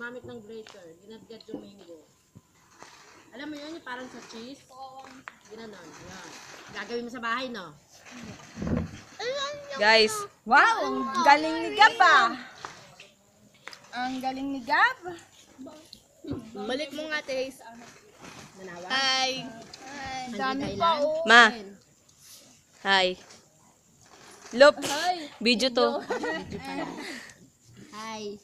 gumamit ng grater. Ginadgad yung mango. Alam mo yun, yung parang sa cheese? Ginanon. Yan. Gagawin mo sa bahay, no? Guys, Wow, ang galing ni Gab ah. Ang galing ni Gab. Balik mo nga, Taste. Manawa. Hi. Ang Dami Thailand. pa oh. ma. Hi. Lop, video to. Video pala. Hi.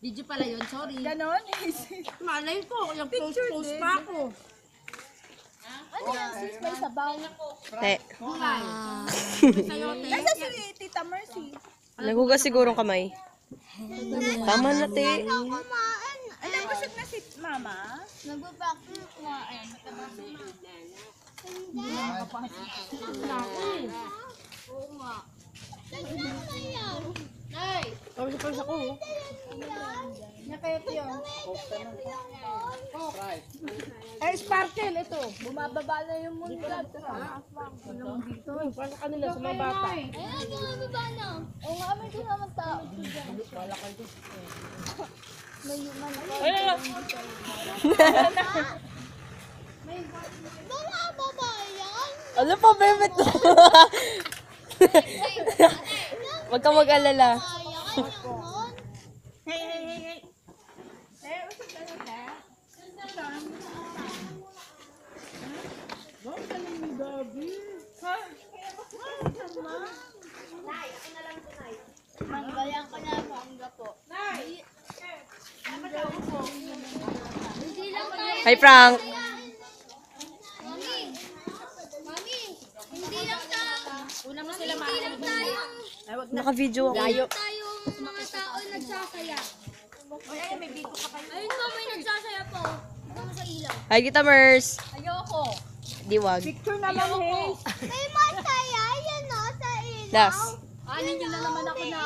Video pala yun, sorry. Ganon. Malay ko, yung post pa ako. Ano yan sis? May sabaw. Te, Kulay. Sa'yo, Nasa si Tita Mercy. naghugas sigurong kamay. Tama na, te. Alam mo siya na si Mama? Nagpa-practice kumain. Oo nga. Nay! Pawis ako. Nakayot yun. Eh, sparkle ito. Bumababa na yung mundo. Para sa kanila, sa mga bata. Ayan, bumababa na. Oo nga, may sinamang tao. May human. Bumababa yan? Ano pa, bebet? Huwag kang mag-alala. Ayan, yun. Hey, hey, hey, hey. Eh, usap na na. Manggayan ko na mangga po. Hindi lang tayo. Hi, Frank. Mami! Mami! Hindi lang tayo. Una mo sila Hindi lang tayo. Naka-video ako. Tayong mga tao nagsasaya. Ayun po, may nagsasaya po. Hanggang sa ilaw. Hi, kita, Mers. Ayoko. Diwag. Picture naman, hey. May masaya yan o sa ilaw. Das. Anin nyo na naman ako na.